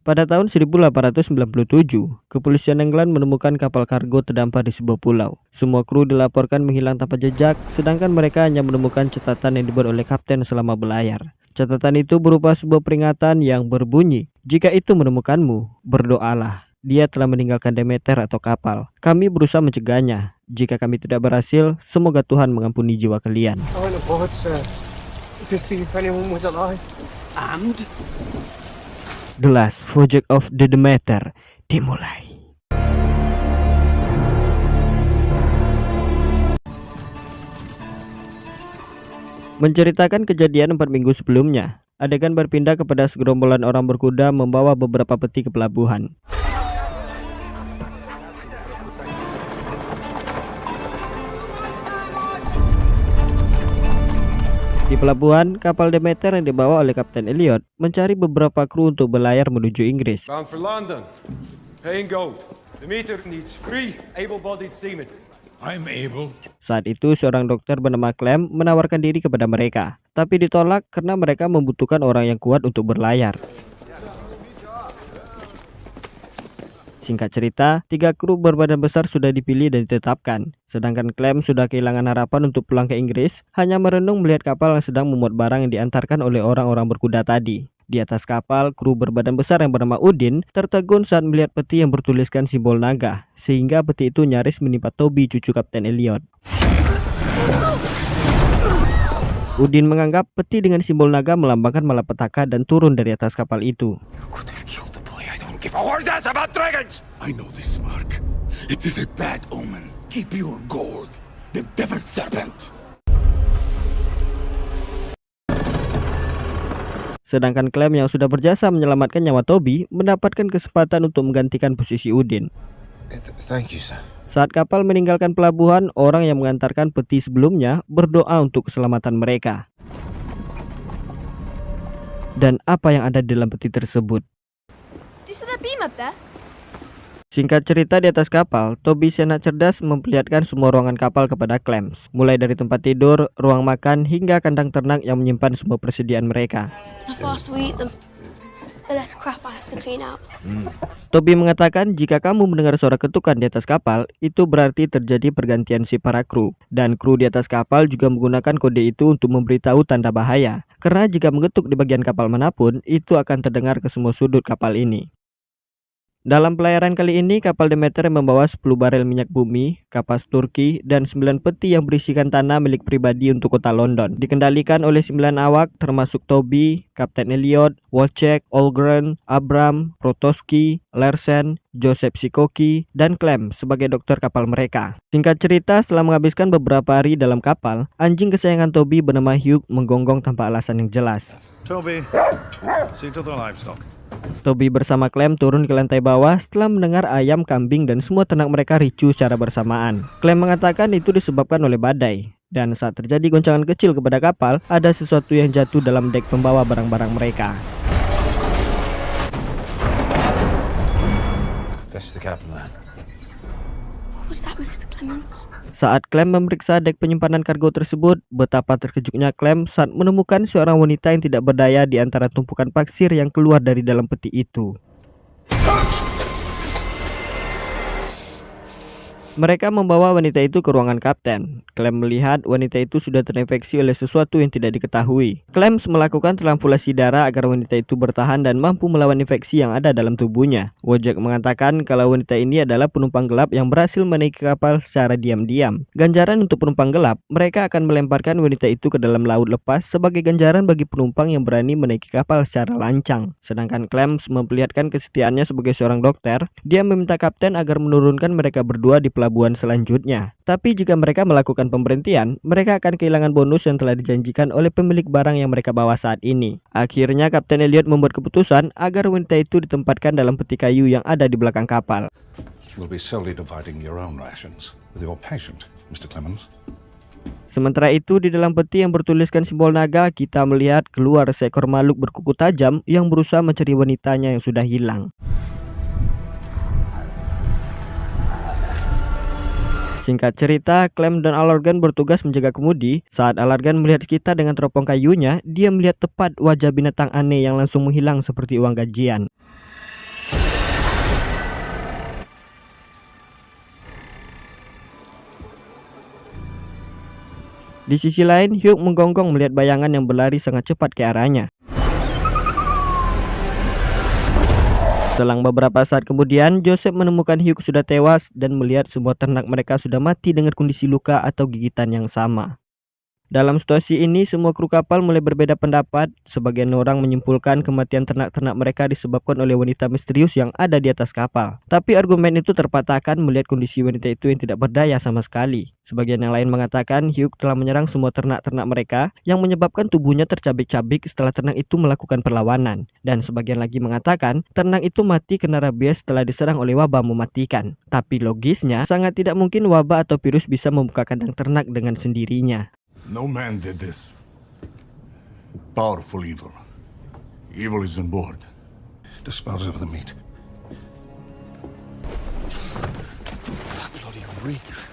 Pada tahun 1897, kepolisian England menemukan kapal kargo terdampar di sebuah pulau. Semua kru dilaporkan menghilang tanpa jejak, sedangkan mereka hanya menemukan catatan yang dibuat oleh kapten selama berlayar. Catatan itu berupa sebuah peringatan yang berbunyi, "Jika itu menemukanmu, berdoalah. Dia telah meninggalkan Demeter atau kapal. Kami berusaha mencegahnya. Jika kami tidak berhasil, semoga Tuhan mengampuni jiwa kalian." I went aboard, sir, to see if anyone was alive. And? The Last Voyage of the Demeter dimulai. Menceritakan kejadian 4 minggu sebelumnya, adegan berpindah kepada segerombolan orang berkuda membawa beberapa peti ke pelabuhan. Di pelabuhan, kapal Demeter yang dibawa oleh Kapten Elliot mencari beberapa kru untuk berlayar menuju Inggris. Bound for London, paying gold. Demeter needs 3 able-bodied seamen. I'm able. Saat itu, seorang dokter bernama Clem menawarkan diri kepada mereka, tapi ditolak karena mereka membutuhkan orang yang kuat untuk berlayar. Singkat cerita, 3 kru berbadan besar sudah dipilih dan ditetapkan. Sedangkan Clem sudah kehilangan harapan untuk pulang ke Inggris, hanya merenung melihat kapal yang sedang memuat barang yang diantarkan oleh orang-orang berkuda tadi. Di atas kapal, kru berbadan besar yang bernama Udin tertegun saat melihat peti yang bertuliskan simbol naga, sehingga peti itu nyaris menimpa Toby, cucu Kapten Elliot. Udin menganggap peti dengan simbol naga melambangkan malapetaka dan turun dari atas kapal itu. Give a horse ass about dragons! I know this, Mark. It is a bad omen. Keep your gold. The devil's serpent. Sedangkan Clem yang sudah berjasa menyelamatkan nyawa Toby mendapatkan kesempatan untuk menggantikan posisi Udin. Thank you, sir. Saat kapal meninggalkan pelabuhan, orang yang mengantarkan peti sebelumnya berdoa untuk keselamatan mereka. Dan apa yang ada di dalam peti tersebut? Singkat cerita, di atas kapal, Toby sangat cerdas memperlihatkan semua ruangan kapal kepada Clem, mulai dari tempat tidur, ruang makan, hingga kandang ternak yang menyimpan semua persediaan mereka. Toby mengatakan jika kamu mendengar suara ketukan di atas kapal, itu berarti terjadi pergantian si para kru. Dan kru di atas kapal juga menggunakan kode itu untuk memberitahu tanda bahaya. Karena jika mengetuk di bagian kapal manapun, itu akan terdengar ke semua sudut kapal ini. Dalam pelayaran kali ini, kapal Demeter membawa 10 barel minyak bumi, kapas Turki, dan 9 peti yang berisikan tanah milik pribadi untuk kota London. Dikendalikan oleh 9 awak, termasuk Toby, Kapten Elliot, Wojciech, Olgren, Abram, Protoski, Lersen, Joseph Sikoki, dan Clem sebagai dokter kapal mereka. Singkat cerita, setelah menghabiskan beberapa hari dalam kapal, anjing kesayangan Toby bernama Hugh menggonggong tanpa alasan yang jelas. Toby, see to the livestock. Toby bersama Clem turun ke lantai bawah setelah mendengar ayam, kambing, dan semua ternak mereka ricuh secara bersamaan. Clem mengatakan itu disebabkan oleh badai. Dan saat terjadi goncangan kecil kepada kapal, ada sesuatu yang jatuh dalam dek pembawa barang-barang mereka. Fetch the captain, man. What was that, Mr. Clements? Saat Clem memeriksa dek penyimpanan kargo tersebut, betapa terkejutnya Clem saat menemukan seorang wanita yang tidak berdaya di antara tumpukan pasir yang keluar dari dalam peti itu. Mereka membawa wanita itu ke ruangan kapten. Clem melihat wanita itu sudah terinfeksi oleh sesuatu yang tidak diketahui. Clem melakukan transfusi darah agar wanita itu bertahan dan mampu melawan infeksi yang ada dalam tubuhnya. Wojciech mengatakan kalau wanita ini adalah penumpang gelap yang berhasil menaiki kapal secara diam-diam. Ganjaran untuk penumpang gelap, mereka akan melemparkan wanita itu ke dalam laut lepas sebagai ganjaran bagi penumpang yang berani menaiki kapal secara lancang. Sedangkan Clem memperlihatkan kesetiaannya sebagai seorang dokter. Dia meminta kapten agar menurunkan mereka berdua di pelabuhan selanjutnya. Tapi jika mereka melakukan pemberhentian, mereka akan kehilangan bonus yang telah dijanjikan oleh pemilik barang yang mereka bawa saat ini. Akhirnya Kapten Elliot membuat keputusan agar wanita itu ditempatkan dalam peti kayu yang ada di belakang kapal. We'll be solely dividing your own rations with your patient, Mr. Clemens. Sementara itu, di dalam peti yang bertuliskan simbol naga, kita melihat keluar seekor makhluk berkuku tajam yang berusaha mencari wanitanya yang sudah hilang. Singkat cerita, Clem dan Alargan bertugas menjaga kemudi. Saat Alargan melihat kita dengan teropong kayunya, dia melihat tepat wajah binatang aneh yang langsung menghilang seperti uang gajian. Di sisi lain, Hugh menggonggong melihat bayangan yang berlari sangat cepat ke arahnya. Selang beberapa saat kemudian, Joseph menemukan Hugh sudah tewas dan melihat semua ternak mereka sudah mati dengan kondisi luka atau gigitan yang sama. Dalam situasi ini, semua kru kapal mulai berbeda pendapat. Sebagian orang menyimpulkan kematian ternak-ternak mereka disebabkan oleh wanita misterius yang ada di atas kapal. Tapi argumen itu terpatahkan melihat kondisi wanita itu yang tidak berdaya sama sekali. Sebagian yang lain mengatakan Hugh telah menyerang semua ternak-ternak mereka yang menyebabkan tubuhnya tercabik-cabik setelah ternak itu melakukan perlawanan. Dan sebagian lagi mengatakan ternak itu mati karena rabies setelah diserang oleh wabah mematikan. Tapi logisnya, sangat tidak mungkin wabah atau virus bisa membuka kandang ternak dengan sendirinya. No man did this. Powerful evil. Evil is on board. Dispose of the meat. That bloody reeks.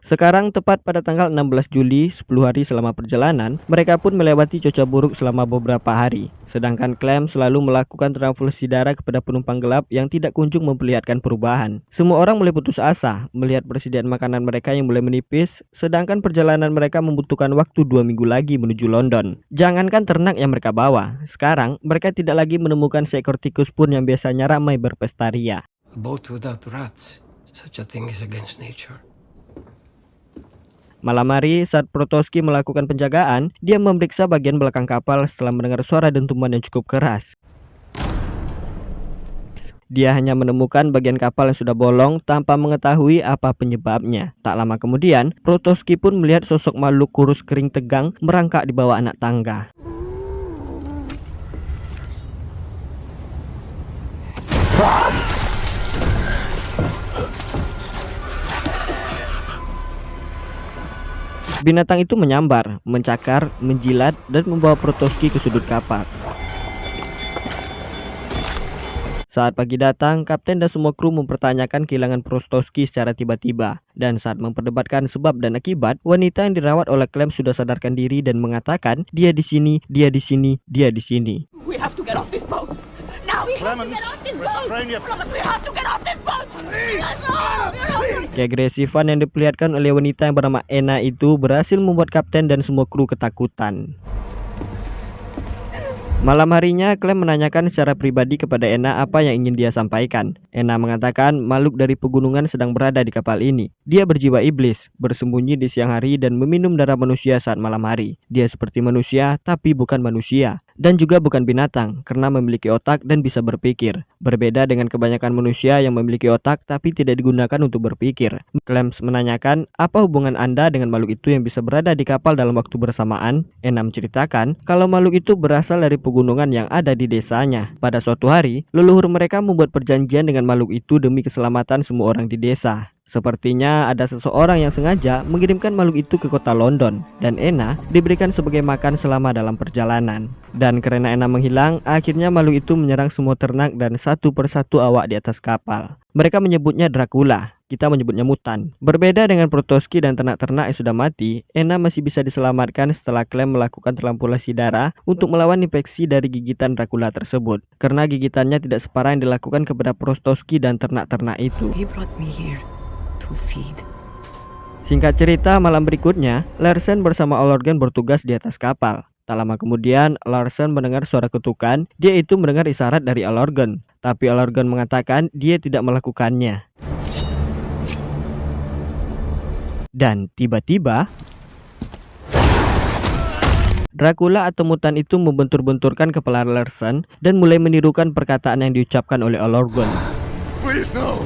Sekarang tepat pada tanggal 16 Juli, 10 hari selama perjalanan, mereka pun melewati cuaca buruk selama beberapa hari. Sedangkan Clem selalu melakukan transfusi darah kepada penumpang gelap yang tidak kunjung memperlihatkan perubahan. Semua orang mulai putus asa melihat persediaan makanan mereka yang mulai menipis, sedangkan perjalanan mereka membutuhkan waktu 2 minggu lagi menuju London. Jangankan ternak yang mereka bawa, sekarang mereka tidak lagi menemukan seekor tikus pun yang biasanya ramai berpesta ria. A boat without rats. Such a thing is against nature. Malam hari, saat Protoski melakukan penjagaan, dia memeriksa bagian belakang kapal setelah mendengar suara dentuman yang cukup keras. Dia hanya menemukan bagian kapal yang sudah bolong tanpa mengetahui apa penyebabnya. Tak lama kemudian, Protoski pun melihat sosok makhluk kurus kering tegang merangkak di bawah anak tangga. Binatang itu menyambar, mencakar, menjilat, dan membawa Protoski ke sudut kapal. Saat pagi datang, kapten dan semua kru mempertanyakan kehilangan Protoski secara tiba-tiba. Dan saat memperdebatkan sebab dan akibat, wanita yang dirawat oleh Clem sudah sadarkan diri dan mengatakan, dia di sini, dia di sini, dia di sini. We have to get off this boat. Now we have to get off this boat. Clemens, we have to get off this boat. Keagresifan yang diperlihatkan oleh wanita yang bernama Enna itu berhasil membuat kapten dan semua kru ketakutan. Malam harinya, Clem menanyakan secara pribadi kepada Enna apa yang ingin dia sampaikan. Enna mengatakan makhluk dari pegunungan sedang berada di kapal ini. Dia berjiwa iblis, bersembunyi di siang hari dan meminum darah manusia saat malam hari. Dia seperti manusia, tapi bukan manusia. Dan juga bukan binatang, karena memiliki otak dan bisa berpikir. Berbeda dengan kebanyakan manusia yang memiliki otak, tapi tidak digunakan untuk berpikir. Clem menanyakan, apa hubungan Anda dengan makhluk itu yang bisa berada di kapal dalam waktu bersamaan? Enna menceritakan, kalau makhluk itu berasal dari pegunungan yang ada di desanya. Pada suatu hari, leluhur mereka membuat perjanjian dengan makhluk itu demi keselamatan semua orang di desa. Sepertinya ada seseorang yang sengaja mengirimkan makhluk itu ke kota London, dan Enna diberikan sebagai makan selama dalam perjalanan. Dan karena Enna menghilang, akhirnya makhluk itu menyerang semua ternak dan satu persatu awak di atas kapal. Mereka menyebutnya Dracula, kita menyebutnya mutan. Berbeda dengan Protoski dan ternak-ternak yang sudah mati, Enna masih bisa diselamatkan setelah Clem melakukan transfusi darah untuk melawan infeksi dari gigitan Dracula tersebut. Karena gigitannya tidak separah yang dilakukan kepada Protoski dan ternak-ternak itu. He brought me here to feed. Singkat cerita, malam berikutnya, Larsen bersama Olorgen bertugas di atas kapal. Tak lama kemudian, Larsen mendengar suara ketukan. Dia itu mendengar isyarat dari Olorgen, tapi Olorgen mengatakan dia tidak melakukannya. Dan tiba-tiba, Dracula atau mutan itu membentur-benturkan kepala Larsen dan mulai menirukan perkataan yang diucapkan oleh Olorgen. Please, no!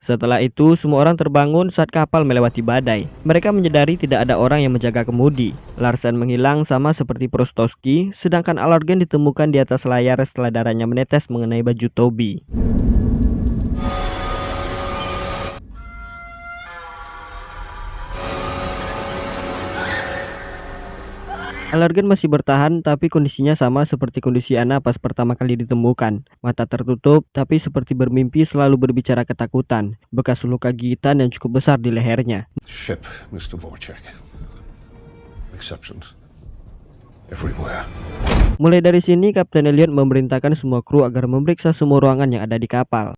Setelah itu, semua orang terbangun saat kapal melewati badai. Mereka menyadari tidak ada orang yang menjaga kemudi. Larsen menghilang sama seperti Protoski, sedangkan Olorgen ditemukan di atas layar setelah darahnya menetes mengenai baju Toby. Olorgen masih bertahan, tapi kondisinya sama seperti kondisi Anna pas pertama kali ditemukan. Mata tertutup, tapi seperti bermimpi selalu berbicara ketakutan. Bekas luka gigitan yang cukup besar di lehernya. Ship, Mr. Vorchek. Exceptions. Everywhere. Mulai dari sini, Kapten Elliot memerintahkan semua kru agar memeriksa semua ruangan yang ada di kapal.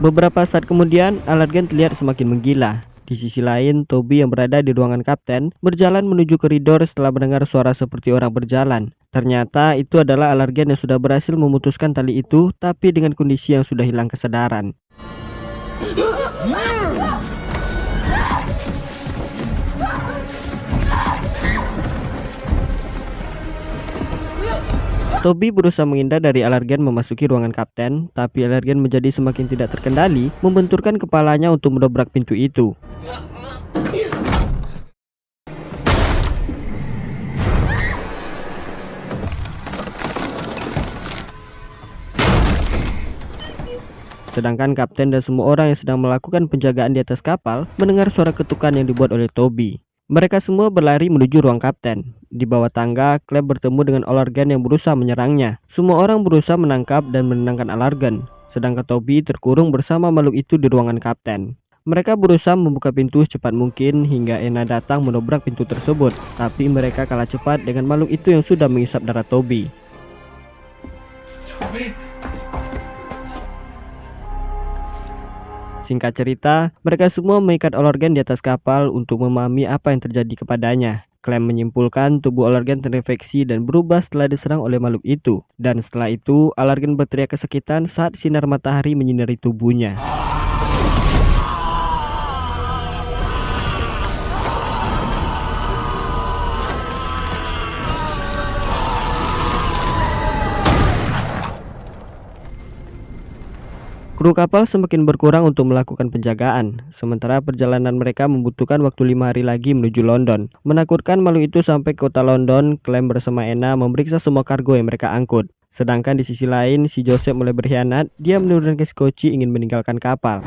Beberapa saat kemudian, alergen terlihat semakin menggila. Di sisi lain, Toby yang berada di ruangan kapten berjalan menuju koridor setelah mendengar suara seperti orang berjalan. Ternyata itu adalah alergen yang sudah berhasil memutuskan tali itu, tapi dengan kondisi yang sudah hilang kesadaran. Toby berusaha menghindar dari alergen memasuki ruangan kapten, tapi alergen menjadi semakin tidak terkendali, membenturkan kepalanya untuk mendobrak pintu itu. Sedangkan kapten dan semua orang yang sedang melakukan penjagaan di atas kapal mendengar suara ketukan yang dibuat oleh Toby. Mereka semua berlari menuju ruang kapten. Di bawah tangga, Clem bertemu dengan alergen yang berusaha menyerangnya. Semua orang berusaha menangkap dan menenangkan alergen, sedangkan Toby terkurung bersama makhluk itu di ruangan kapten. Mereka berusaha membuka pintu secepat mungkin hingga Ena datang menobrak pintu tersebut, tapi mereka kalah cepat dengan makhluk itu yang sudah menghisap darah Toby. Singkat cerita, mereka semua mengikat alergen di atas kapal untuk memahami apa yang terjadi kepadanya. Clem menyimpulkan tubuh alergen terinfeksi dan berubah setelah diserang oleh makhluk itu. Dan setelah itu, alergen berteriak kesakitan saat sinar matahari menyinari tubuhnya. Kru kapal semakin berkurang untuk melakukan penjagaan, sementara perjalanan mereka membutuhkan waktu 5 hari lagi menuju London. Menakutkan makhluk itu sampai ke kota London, Clem bersama Ena memeriksa semua kargo yang mereka angkut. Sedangkan di sisi lain, si Joseph mulai berkhianat, dia menurunkan skoci ingin meninggalkan kapal.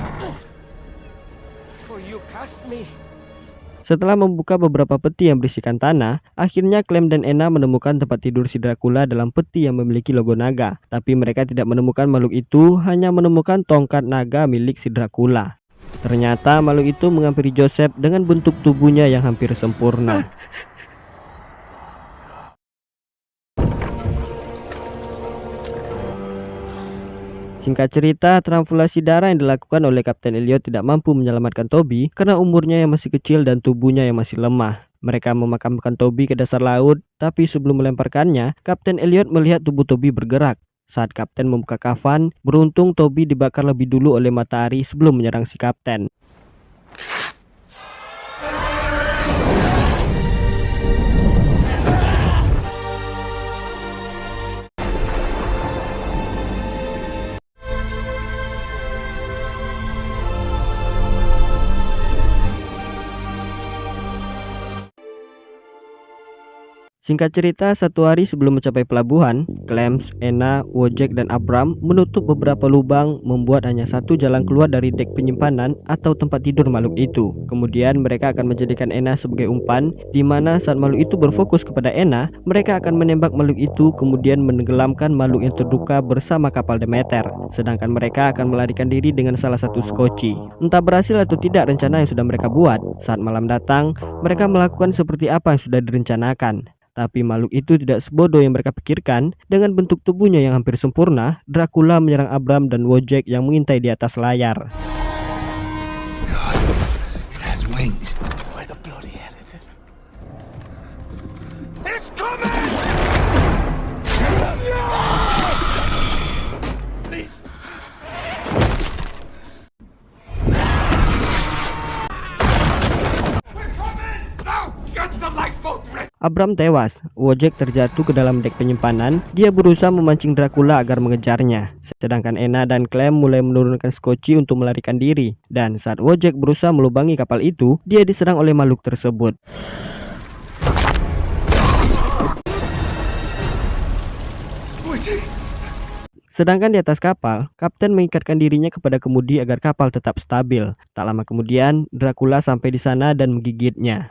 Setelah membuka beberapa peti yang berisikan tanah, akhirnya Clem dan Ena menemukan tempat tidur si Dracula dalam peti yang memiliki logo naga. Tapi mereka tidak menemukan makhluk itu, hanya menemukan tongkat naga milik si Dracula. Ternyata makhluk itu menghampiri Joseph dengan bentuk tubuhnya yang hampir sempurna. Singkat cerita, transfusasi darah yang dilakukan oleh Kapten Elliot tidak mampu menyelamatkan Toby karena umurnya yang masih kecil dan tubuhnya yang masih lemah. Mereka memakamkan Toby ke dasar laut, tapi sebelum melemparkannya, Kapten Elliot melihat tubuh Toby bergerak. Saat Kapten membuka kafan, beruntung Toby dibakar lebih dulu oleh matahari sebelum menyerang si Kapten. Singkat cerita, satu hari sebelum mencapai pelabuhan, Clem, Ena, Wojciech, dan Abram menutup beberapa lubang, membuat hanya satu jalan keluar dari dek penyimpanan atau tempat tidur makhluk itu. Kemudian mereka akan menjadikan Ena sebagai umpan, di mana saat makhluk itu berfokus kepada Ena, mereka akan menembak makhluk itu kemudian menenggelamkan makhluk yang terluka bersama kapal Demeter. Sedangkan mereka akan melarikan diri dengan salah satu skoci. Entah berhasil atau tidak rencana yang sudah mereka buat, saat malam datang, mereka melakukan seperti apa yang sudah direncanakan. Tapi makhluk itu tidak sebodoh yang mereka pikirkan. Dengan bentuk tubuhnya yang hampir sempurna, Dracula menyerang Abram dan Wojciech yang mengintai di atas layar. God, it has wings. Where the bloody hell is it? It's coming! Abram tewas, Wojciech terjatuh ke dalam dek penyimpanan. Dia berusaha memancing Dracula agar mengejarnya. Sedangkan Ena dan Clem mulai menurunkan skoci untuk melarikan diri. Dan saat Wojciech berusaha melubangi kapal itu, dia diserang oleh makhluk tersebut. Sedangkan di atas kapal, Kapten mengikatkan dirinya kepada kemudi agar kapal tetap stabil. Tak lama kemudian, Dracula sampai di sana dan menggigitnya.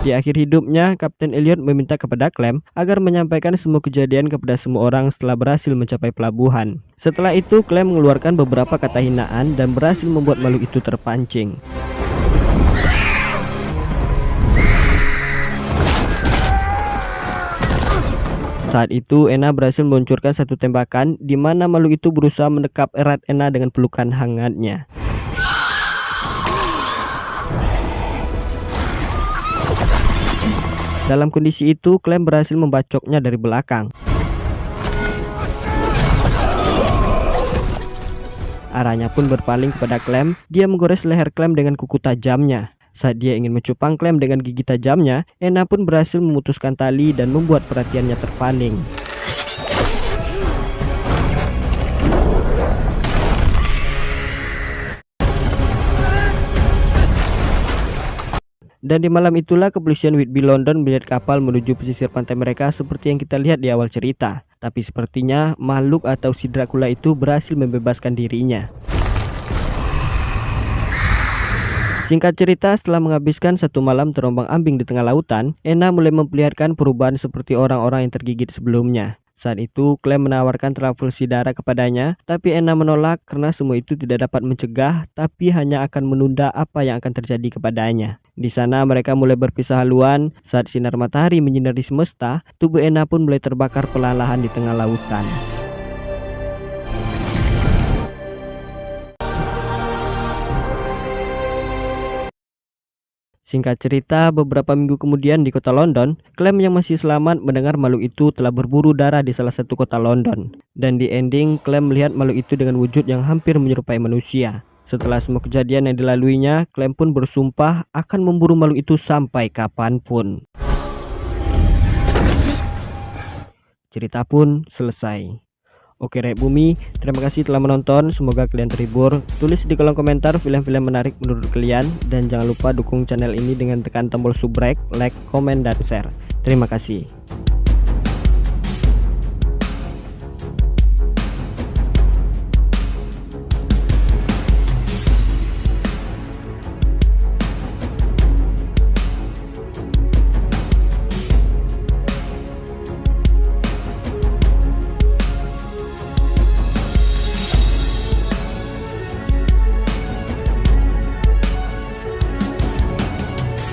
Di akhir hidupnya, Kapten Elliot meminta kepada Clem agar menyampaikan semua kejadian kepada semua orang setelah berhasil mencapai pelabuhan. Setelah itu, Clem mengeluarkan beberapa kata hinaan dan berhasil membuat makhluk itu terpancing. Saat itu, Enna berhasil meluncurkan satu tembakan di mana makhluk itu berusaha mendekap erat Enna dengan pelukan hangatnya. Dalam kondisi itu, Clem berhasil membacoknya dari belakang. Arahnya pun berpaling kepada Clem. Dia menggores leher Clem dengan kuku tajamnya. Saat dia ingin mencupang Clem dengan gigi tajamnya, Enna pun berhasil memutuskan tali dan membuat perhatiannya terpaling. Dan di malam itulah kepolisian Whitby London melihat kapal menuju pesisir pantai mereka seperti yang kita lihat di awal cerita. Tapi sepertinya makhluk atau si Dracula itu berhasil membebaskan dirinya. Singkat cerita, setelah menghabiskan satu malam terombang-ambing di tengah lautan, Enna mulai memperlihatkan perubahan seperti orang-orang yang tergigit sebelumnya. Saat itu, Clem menawarkan transfusi darah kepadanya, tapi Enna menolak karena semua itu tidak dapat mencegah, tapi hanya akan menunda apa yang akan terjadi kepadanya. Di sana mereka mulai berpisah haluan. Saat sinar matahari menyinari semesta, tubuh Enna pun mulai terbakar perlahan-lahan di tengah lautan. Singkat cerita, beberapa minggu kemudian di kota London, Clem yang masih selamat mendengar makhluk itu telah berburu darah di salah satu kota London. Dan di ending, Clem melihat makhluk itu dengan wujud yang hampir menyerupai manusia. Setelah semua kejadian yang dilaluinya, Clem pun bersumpah akan memburu makhluk itu sampai kapanpun. Cerita pun selesai. Oke Rakyat Bumi, terima kasih telah menonton, semoga kalian terhibur. Tulis di kolom komentar film-film menarik menurut kalian. Dan jangan lupa dukung channel ini dengan tekan tombol subscribe, like, komen, dan share. Terima kasih.